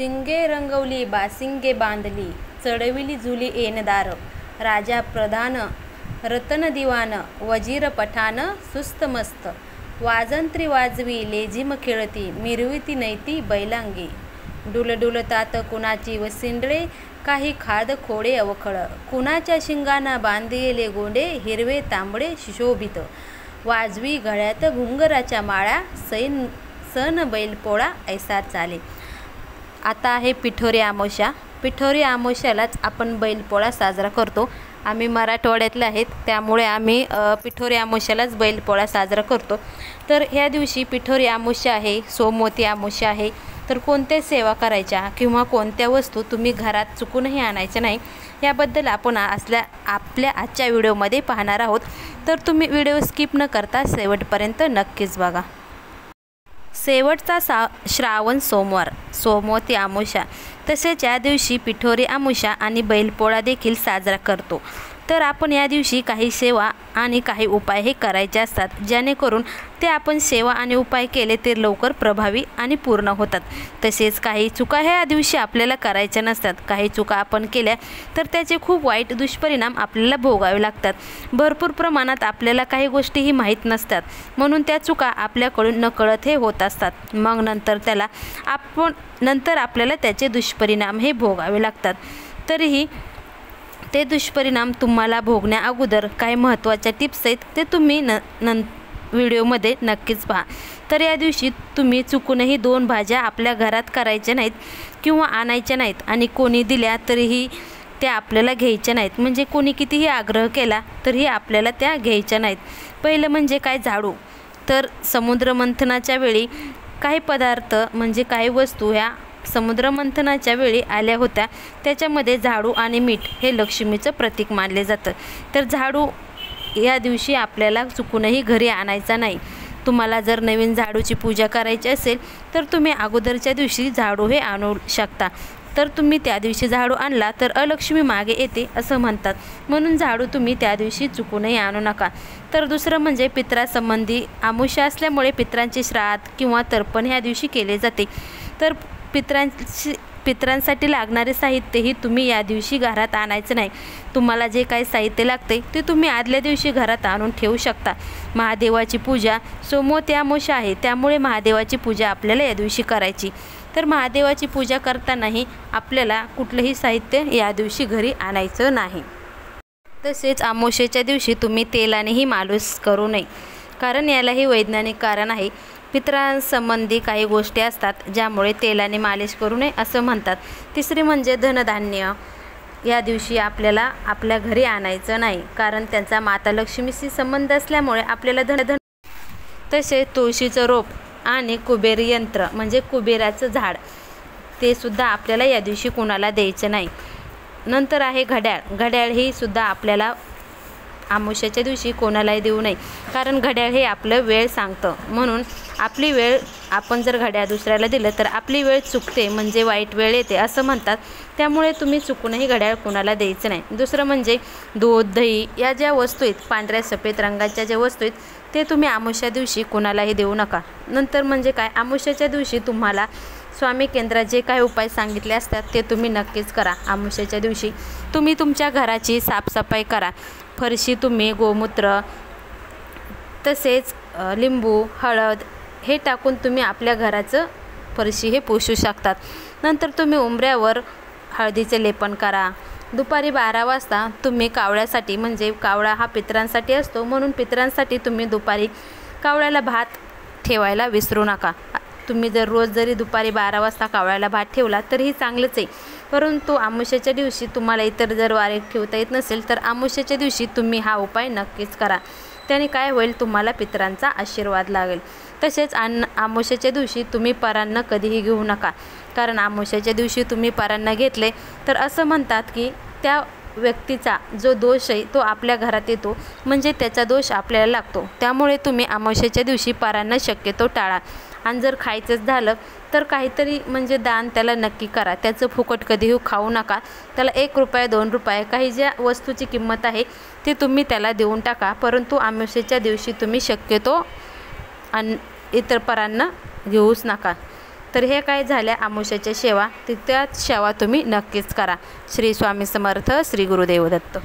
शिंगे रंगवली बासिंगे बांधली, चढविली झुली ऐनदार, राजा प्रधान रतन दिवान, वजीर पठाण सुस्त मस्त, वाजंत्री वाजवी लेझिम खेळती, मिरविती नैती बैलांगी, डुलडुलतात कुणाची वसिंडळे, काही खाद खोडे अवखळ, कुणाच्या शिंगांना बांधिले गोंडे, हिरवे तांबडे सुशोभित, वाजवी गळ्यात घुंगराच्या माळा, सण बैलपोळा ऐसा चाले. आता आहे पिठोरी अमावस्या. पिठोरी अमावस्यालाच आपण बैलपोळा साजरा करतो. आम्ही मराठवाड्यातले आहेत, त्यामुळे आम्ही पिठोरी अमावस्यालाच बैलपोळा साजरा करतो. तर ह्या दिवशी पिठोरी अमावस्या आहे, सोमवती अमावस्या आहे. तर कोणत्या सेवा करायच्या किंवा कोणत्या वस्तू तुम्ही घरात चुकूनही आणायच्या नाही, याबद्दल आपण आपल्या आजच्या व्हिडिओमध्ये पाहणार आहोत. तर तुम्ही व्हिडिओ स्किप न करता शेवटपर्यंत नक्कीच बघा. शेवटचा श्रावण सोमवार, सोमवती अमावस्या. तसेच या दिवशी पिठोरी अमावस्या आणि बैलपोळा देखील साजरा करतो. तर आपण या दिवशी काही सेवा आणि काही उपाय हे करायचे असतात, जेणेकरून ते आपण सेवा आणि उपाय केले ते लवकर प्रभावी आणि पूर्ण होतात. तसेच काही चुका ह्या दिवशी आपल्याला करायच्या नसतात. काही चुका आपण केल्या तर त्याचे खूप वाईट दुष्परिणाम आपल्याला भोगावे लागतात. भरपूर प्रमाणात आपल्याला काही गोष्टीही माहीत नसतात, म्हणून त्या चुका आपल्याकडून नकळत हे होत असतात. मग नंतर आपल्याला त्याचे दुष्परिणाम हे भोगावे लागतात. तरीही ते दुष्परिणाम तुम्हाला भोगण्या अगोदर काही महत्त्वाच्या टिप्स आहेत, ते तुम्ही व्हिडिओमध्ये नक्कीच पहा. तर या दिवशी तुम्ही चुकूनही 2 भाज्या आपल्या घरात करायच्या नाहीत किंवा आणायच्या नाहीत, आणि कोणी दिल्या तरीही त्या आपल्याला घ्यायच्या नाहीत. म्हणजे कोणी कितीही आग्रह केला तरीही आपल्याला त्या घ्यायच्या नाहीत. पहिलं म्हणजे काय, झाडू. तर समुद्रमंथनाच्या वेळी काही पदार्थ म्हणजे काही वस्तू ह्या समुद्रमंथनाच्या वेळी आल्या होत्या. त्याच्यामध्ये झाडू आणि मीठ हे लक्ष्मीचं प्रतीक मानले जातं. तर झाडू या दिवशी आपल्याला चुकूनही घरी आणायचा नाही. तुम्हाला जर नवीन झाडूची पूजा करायची असेल तर तुम्ही अगोदरच्या दिवशी झाडू हे आणू शकता. तर तुम्ही त्या दिवशी झाडू आणला तर अलक्ष्मी मागे येते असं म्हणतात, म्हणून झाडू तुम्ही त्या दिवशी चुकूनही आणू नका. तर दुसरं म्हणजे पित्रासंबंधी अमावस्या असल्यामुळे पित्रांचे श्राद्ध किंवा तर्पण ह्या दिवशी केले जाते. तर पित्रांसाठी लागणारे साहित्यही तुम्ही या दिवशी घरात आणायचं नाही. तुम्हाला जे काही साहित्य लागते ते तुम्ही आदल्या दिवशी घरात आणून ठेवू शकता. महादेवाची पूजा, सोमवती अमावस्या आहे त्यामुळे महादेवाची पूजा आपल्याला या दिवशी करायची. तर महादेवाची पूजा करतानाही आपल्याला कुठलंही साहित्य या दिवशी घरी आणायचं नाही. तसेच अमावस्येच्या दिवशी तुम्ही तेलानेही मालिश करू नये, कारण यालाही वैज्ञानिक कारण आहे. पित्रांसंबंधी काही गोष्टी असतात ज्यामुळे तेलाने मालिश करू नये असं म्हणतात. तिसरी म्हणजे धनधान्य या दिवशी आपल्याला आपल्या घरी आणायचं नाही, कारण त्यांचा माता लक्ष्मीशी संबंध असल्यामुळे आपल्याला धन. तसेच तुळशीचं रोप आणि कुबेर यंत्र म्हणजे कुबेराचं झाड, ते सुद्धा आपल्याला या दिवशी कोणाला द्यायचं नाही. नंतर आहे घड्याळ. घड्याळ ही सुद्धा आपल्याला अमावस्येच्या दिवशी कोणालाही देऊ नये, कारण घड्याळ हे आपलं वेळ सांगतं. म्हणून आपली वेळ आपण जर घड्याळ दुसऱ्याला दिलं तर आपली वेळ चुकते, म्हणजे वाईट वेळ येते असं म्हणतात. त्यामुळे तुम्ही चुकूनही घड्याळ कोणाला द्यायचं नाही. दुसरं म्हणजे दूध, दही या ज्या वस्तू आहेत, पांढऱ्या सफेद रंगाच्या ज्या वस्तू आहेत ते तुम्ही अमावस्या दिवशी कोणालाही देऊ नका. नंतर म्हणजे काय, अमावस्येच्या दिवशी तुम्हाला स्वामी केंद्रात जे काही उपाय सांगितले असतात ते तुम्ही नक्कीच करा. अमावस्येच्या दिवशी तुम्ही तुमच्या घराची साफसफाई करा. फरशी तुम्ही गोमूत्र तसेच लिंबू, हळद हे टाकून तुम्ही आपल्या घराचं फरशी हे पुसू शकतात. नंतर तुम्ही उंबऱ्यावर हळदीचे लेपन करा. दुपारी 12 वाजता तुम्ही कावळ्यासाठी, म्हणजे कावळा हा पितरांसाठी असतो, म्हणून पितरांसाठी तुम्ही दुपारी कावळ्याला भात ठेवायला विसरू नका. तुम्ही जरी दुपारी 12 वाजता कावळ्याला भात ठेवला तरीही चांगलंच आहे. परंतु अमावस्येच्या दिवशी तुम्हाला इतर जर वारे ठेवता येत नसेल तर अमावस्येच्या दिवशी तुम्ही हा उपाय नक्कीच करा. त्याने काय होईल, तुम्हाला पितरांचा आशीर्वाद लागेल. तसेच अमावस्येच्या दिवशी तुम्ही परान्न कधीही घेऊ नका, कारण अमावस्येच्या दिवशी तुम्ही परान्न घेतले तर असं म्हणतात की त्या व्यक्तीचा जो दोष आहे तो आपल्या घरात येतो, म्हणजे त्याचा दोष आपल्याला लागतो. त्यामुळे तुम्ही अमावस्येच्या दिवशी परान्न शक्यतो टाळा. आणि जर खायचंच झालं तर काहीतरी म्हणजे दान त्याला नक्की करा. त्याचं फुकट कधीही खाऊ नका. त्याला 1 रुपया 2 रुपये काही ज्या वस्तूची किंमत आहे ती तुम्ही त्याला देऊन टाका. परंतु अमावस्येच्या दिवशी तुम्ही शक्यतो इतर परांना घेऊच नका. तर हे काय झाल्या अमावस्येच्या सेवा, त्या सेवा तुम्ही नक्कीच करा. श्री स्वामी समर्थ. श्री गुरुदेव दत्त.